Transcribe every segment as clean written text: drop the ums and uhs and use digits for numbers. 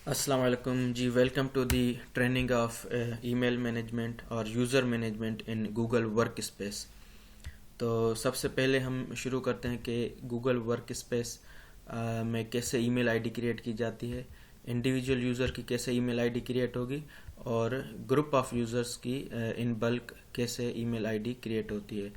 अस्सलाम वालेकुम जी। Welcome to the training of email management और user management in Google Workspace. तो सबसे पहले हम शुरू करते हैं कि गूगल वर्क स्पेस में कैसे ईमेल आईडी क्रिएट की जाती है, इंडिविजुअल यूज़र की कैसे ईमेल आईडी क्रिएट होगी और ग्रुप ऑफ यूज़र्स की इन बल्क कैसे ईमेल आईडी क्रिएट होती है।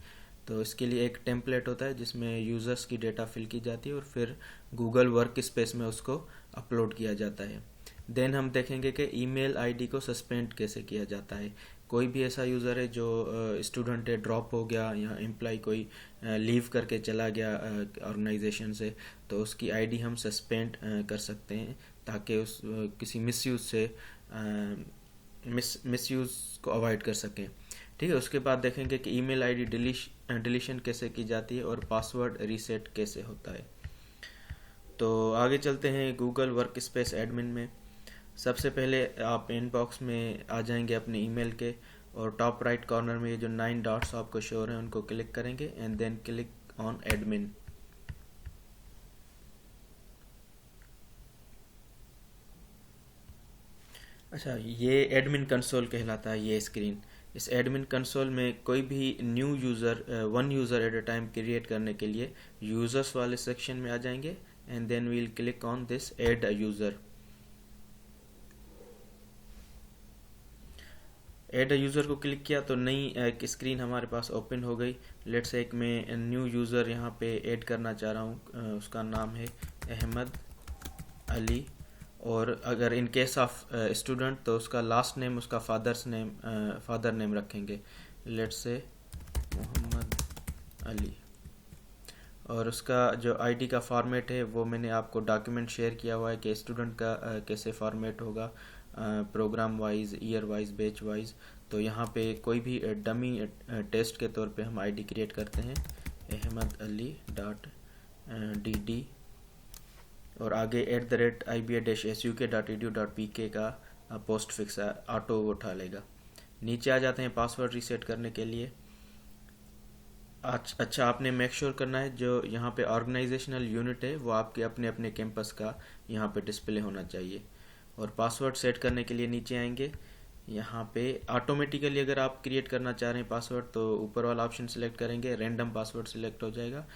तो इसके लिए एक टेम्पलेट होता है जिसमें यूज़र्स की डेटा फिल की जाती है और फिर गूगल वर्क स्पेस में उसको अपलोड किया जाता है। देन हम देखेंगे कि ईमेल आईडी को सस्पेंड कैसे किया जाता है। कोई भी ऐसा यूज़र है जो स्टूडेंट है, ड्रॉप हो गया या एम्प्लॉय कोई लीव करके चला गया ऑर्गेनाइजेशन से, तो उसकी आईडी हम सस्पेंड कर सकते हैं ताकि उस किसी मिसयूज़ से मिसयूज़ को अवॉइड कर सकें। ठीक है, उसके बाद देखेंगे कि ईमेल आईडी डिलीशन कैसे की जाती है और पासवर्ड रीसेट कैसे होता है। तो आगे चलते हैं गूगल वर्क स्पेस एडमिन में। सबसे पहले आप इनबॉक्स में आ जाएंगे अपने ईमेल के और टॉप राइट कॉर्नर में ये जो 9 डॉट्स आपको शो हो रहे हैं उनको क्लिक करेंगे and then click on admin. अच्छा, ये एडमिन कंसोल कहलाता है ये स्क्रीन। इस एडमिन कंसोल में कोई भी new user one user at a time create करने के लिए यूज़र्स वाले सेक्शन में आ जाएंगे and then we'll click on this add a user. Add a user को क्लिक किया तो नई एक स्क्रीन हमारे पास ओपन हो गई। लेट्स से एक मैं न्यू यूज़र यहाँ पे ऐड करना चाह रहा हूँ, उसका नाम है अहमद अली। और अगर इन केस ऑफ स्टूडेंट तो उसका लास्ट नेम उसका फादर नेम रखेंगे। Let's say Mohammad Ali. और उसका जो आईडी का फॉर्मेट है वो मैंने आपको डॉक्यूमेंट शेयर किया हुआ है कि स्टूडेंट का कैसे फॉर्मेट होगा, program wise, year wise, batch wise. तो यहाँ पे कोई भी डमी टेस्ट के तौर पे हम आईडी क्रिएट करते हैं अहमद अली डॉट डी और आगे @iba-suk.edu.pk का पोस्ट फिक्स है, ऑटो वो उठा लेगा। नीचे आ जाते हैं पासवर्ड रीसेट करने के लिए। अच्छा, आपने मेक श्योर करना है जो यहाँ पे ऑर्गेनाइजेशनल यूनिट है वो आपके अपने अपने कैंपस का यहाँ पे डिस्प्ले होना चाहिए। और पासवर्ड सेट करने के लिए नीचे आएंगे। यहाँ पे ऑटोमेटिकली अगर आप क्रिएट करना चाह रहे हैं पासवर्ड तो ऊपर वाला ऑप्शन सिलेक्ट करेंगे, रैंडम पासवर्ड सिलेक्ट हो जाएगा,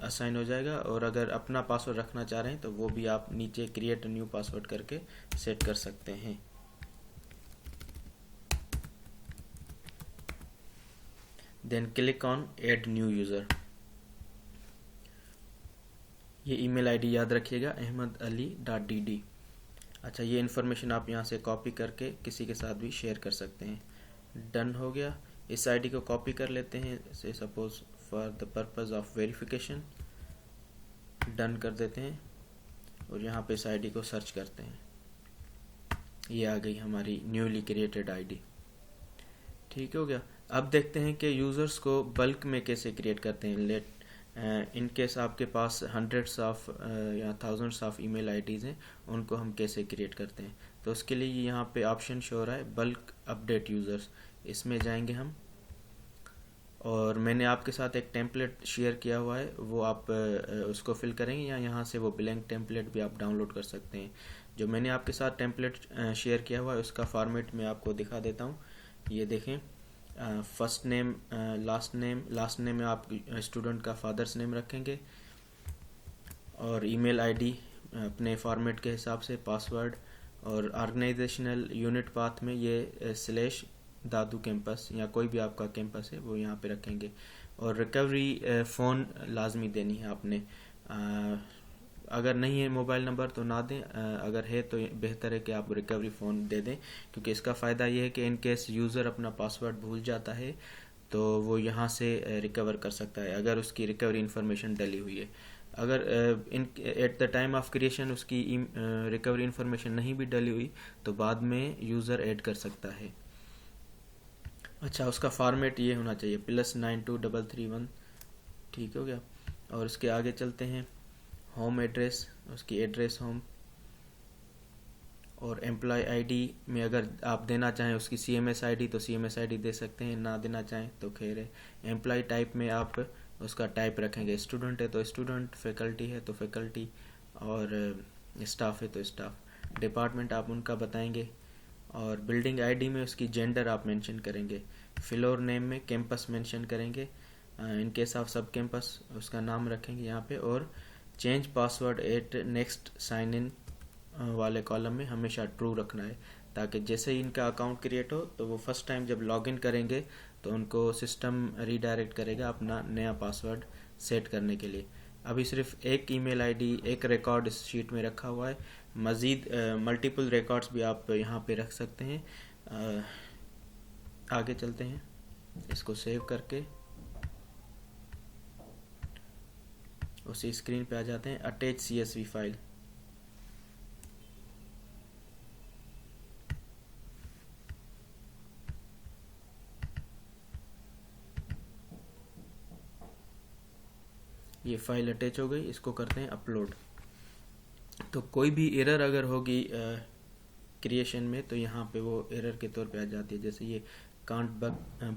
असाइन हो जाएगा। और अगर अपना पासवर्ड रखना चाह रहे हैं तो वो भी आप नीचे क्रिएट न्यू पासवर्ड करके सेट कर सकते हैं। Then click on add new user. ये ईमेल आईडी याद रखिएगा ahmedali.dd। अच्छा, ये इन्फॉर्मेशन आप यहाँ से कॉपी करके किसी के साथ भी शेयर कर सकते हैं। डन हो गया। इस आईडी को कॉपी कर लेते हैं से suppose for the purpose of verification. Done कर देते हैं और यहाँ पे इस आईडी को सर्च करते हैं। ये आ गई हमारी न्यूली क्रिएटेड आईडी। ठीक हो गया। अब देखते हैं कि यूज़र्स को बल्क में कैसे क्रिएट करते हैं। लेट इन केस आपके पास हंड्रेड्स ऑफ या थाउजेंड्स ऑफ ईमेल आईडीज़ हैं, उनको हम कैसे क्रिएट करते हैं। तो उसके लिए यहाँ पे ऑप्शन शो हो रहा है बल्क अपडेट यूज़र्स, इसमें जाएंगे हम। और मैंने आपके साथ एक टेम्पलेट शेयर किया हुआ है, वो आप उसको फिल करेंगे या यहाँ से वो ब्लैंक टेम्पलेट भी आप डाउनलोड कर सकते हैं। जो मैंने आपके साथ टेम्पलेट शेयर किया हुआ है उसका फॉर्मेट मैं आपको दिखा देता हूँ। ये देखें, फर्स्ट नेम, लास्ट नेम में आप स्टूडेंट का फादर्स नेम रखेंगे और ईमेल आईडी अपने फॉर्मेट के हिसाब से, पासवर्ड। और ऑर्गेनाइजेशनल यूनिट पाथ में ये स्लैश दादू कैंपस या कोई भी आपका कैंपस है वो यहाँ पे रखेंगे। और रिकवरी फ़ोन लाजमी देनी है आपने। अगर नहीं है मोबाइल नंबर तो ना दें, अगर है तो बेहतर है कि आप रिकवरी फ़ोन दे दें, क्योंकि इसका फ़ायदा ये है कि इन केस यूज़र अपना पासवर्ड भूल जाता है तो वो यहाँ से रिकवर कर सकता है अगर उसकी रिकवरी इन्फॉर्मेशन डली हुई है। अगर in at the time of creation उसकी रिकवरी इन्फॉर्मेशन नहीं भी डली हुई तो बाद में यूज़र ऐड कर सकता है। अच्छा, उसका फॉर्मेट ये होना चाहिए +92331। ठीक हो गया। और उसके आगे चलते हैं। होम एड्रेस, उसकी एड्रेस होम। और एम्प्लॉय आईडी में अगर आप देना चाहें उसकी CMS आईडी तो CMS आईडी दे सकते हैं, ना देना चाहें तो खैर है। एम्प्लॉय टाइप में आप उसका टाइप रखेंगे, स्टूडेंट है तो स्टूडेंट, फैकल्टी है तो फैकल्टी और स्टाफ है तो स्टाफ। डिपार्टमेंट आप उनका बताएंगे, और बिल्डिंग आईडी में उसकी जेंडर आप मेंशन करेंगे, फ्लोर नेम में कैंपस मेंशन करेंगे, in case of sub campus उसका नाम रखेंगे यहाँ पे, और change password at next sign in वाले कॉलम में हमेशा ट्रू रखना है, ताकि जैसे ही इनका अकाउंट क्रिएट हो तो वो फर्स्ट टाइम जब लॉगिन करेंगे तो उनको सिस्टम रीडायरेक्ट करेगा अपना नया पासवर्ड सेट करने के लिए। अभी सिर्फ एक ईमेल आईडी, एक रिकॉर्ड इस शीट में रखा हुआ है, मज़ीद मल्टीपल रिकॉर्ड्स भी आप यहाँ पे रख सकते हैं। आगे चलते हैं, इसको सेव करके उसी स्क्रीन पे आ जाते हैं। अटैच CSV फाइल, ये फाइल अटैच हो गई, इसको करते हैं अपलोड। तो कोई भी एरर अगर होगी क्रिएशन में तो यहाँ पे वो एरर के तौर पे आ जाती है। जैसे ये कांट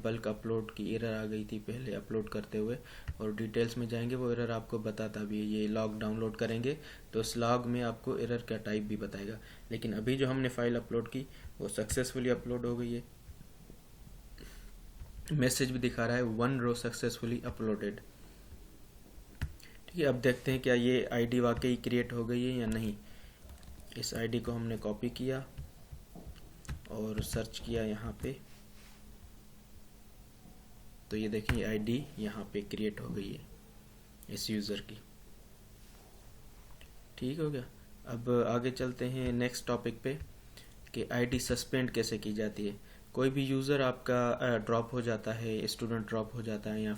बल्क अपलोड की एरर आ गई थी पहले अपलोड करते हुए, और डिटेल्स में जाएंगे वो एरर आपको बताता भी है। ये लॉग डाउनलोड करेंगे तो इस लॉग में आपको एरर का टाइप भी बताएगा। लेकिन अभी जो हमने फाइल अपलोड की वो सक्सेसफुली अपलोड हो गई है, मैसेज भी दिखा रहा है 1 रो सक्सेसफुली अपलोडेड। ठीक है, अब देखते हैं क्या ये आईडी वाकई क्रिएट हो गई है या नहीं। इस आईडी को हमने कॉपी किया और सर्च किया यहाँ पे, तो ये देखिए आईडी यहाँ पे क्रिएट हो गई है इस यूज़र की। ठीक हो गया। अब आगे चलते हैं नेक्स्ट टॉपिक पे कि आईडी सस्पेंड कैसे की जाती है। कोई भी यूज़र आपका ड्रॉप हो जाता है, स्टूडेंट ड्रॉप हो जाता है या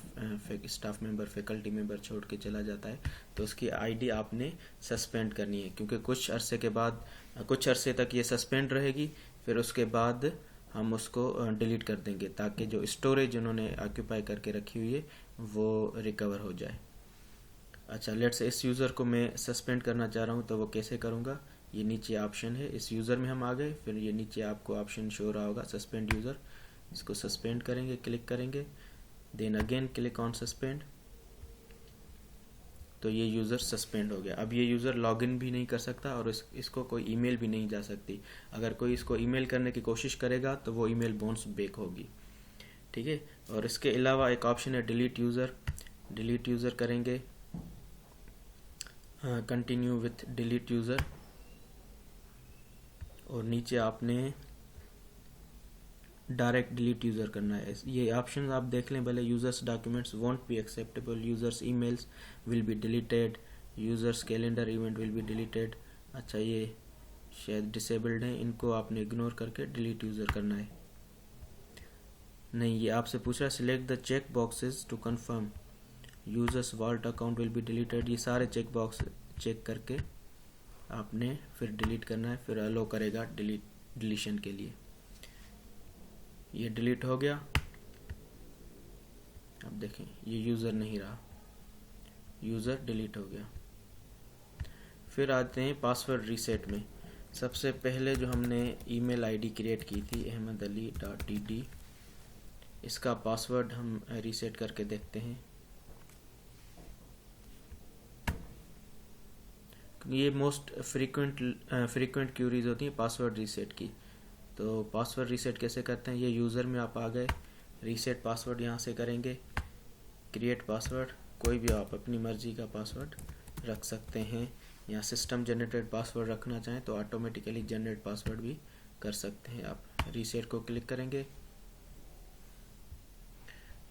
स्टाफ मेंबर, फैकल्टी मेंबर छोड़ के चला जाता है, तो उसकी आईडी आपने सस्पेंड करनी है, क्योंकि कुछ अरसे तक ये सस्पेंड रहेगी, फिर उसके बाद हम उसको डिलीट कर देंगे ताकि जो स्टोरेज उन्होंने ऑक्यूपाई करके रखी हुई है वो रिकवर हो जाए। अच्छा, लेट्स इस यूज़र को मैं सस्पेंड करना चाह रहा हूँ, तो वो कैसे करूँगा। ये नीचे ऑप्शन है, इस यूज़र में हम आ गए, फिर ये नीचे आपको ऑप्शन शो रहा होगा सस्पेंड यूज़र, इसको सस्पेंड करेंगे, क्लिक करेंगे, then again click on suspend, तो ये यूज़र सस्पेंड हो गया। अब ये यूज़र लॉगिन भी नहीं कर सकता और इसको कोई ईमेल भी नहीं जा सकती। अगर कोई इसको ईमेल करने की कोशिश करेगा तो वो ईमेल बाउंस बैक होगी। ठीक है, और इसके अलावा एक ऑप्शन है डिलीट यूज़र करेंगे, कंटिन्यू विथ डिलीट यूज़र, और नीचे आपने डायरेक्ट डिलीट यूज़र करना है। ये ऑप्शन आप देख लें भले। Users documents want be acceptable, users emails will be deleted, users calendar event will be deleted. अच्छा, ये शायद डिसेबल्ड है, इनको आपने इग्नोर करके डिलीट यूज़र करना है। नहीं, ये आपसे पूछ रहा है select the check boxes to confirm users vault account will be deleted. ये सारे चेक बॉक्स चेक करके आपने फिर डिलीट करना है, फिर अलो करेगा डिलीशन के लिए। ये डिलीट हो गया। अब देखें ये यूज़र नहीं रहा, यूज़र डिलीट हो गया। फिर आते हैं पासवर्ड रीसेट में। सबसे पहले जो हमने ईमेल आईडी क्रिएट की थी ahmedali.dd, इसका पासवर्ड हम रीसेट करके देखते हैं। ये मोस्ट फ्रीक्वेंट क्यूरीज होती हैं पासवर्ड रीसेट की। तो पासवर्ड रीसेट कैसे करते हैं, ये यूज़र में आप आ गए, रीसेट पासवर्ड यहाँ से करेंगे, क्रिएट पासवर्ड, कोई भी आप अपनी मर्ज़ी का पासवर्ड रख सकते हैं, या सिस्टम जनरेटेड पासवर्ड रखना चाहें तो ऑटोमेटिकली जनरेट पासवर्ड भी कर सकते हैं आप। रीसेट को क्लिक करेंगे,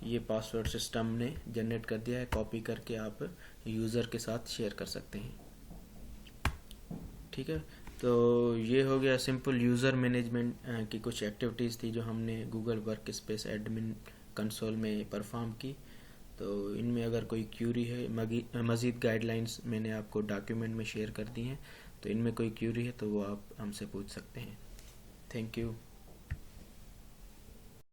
ये पासवर्ड सिस्टम ने जनरेट कर दिया है, कॉपी करके आप यूज़र के साथ शेयर कर सकते हैं। ठीक है, तो ये हो गया सिंपल यूज़र मैनेजमेंट की कुछ एक्टिविटीज़ थी जो हमने Google work space admin console में परफॉर्म की। तो इनमें अगर कोई क्यूरी है, मज़ीद गाइडलाइंस मैंने आपको डॉक्यूमेंट में शेयर कर दी हैं, तो इनमें कोई क्यूरी है तो वो आप हमसे पूछ सकते हैं। Thank you.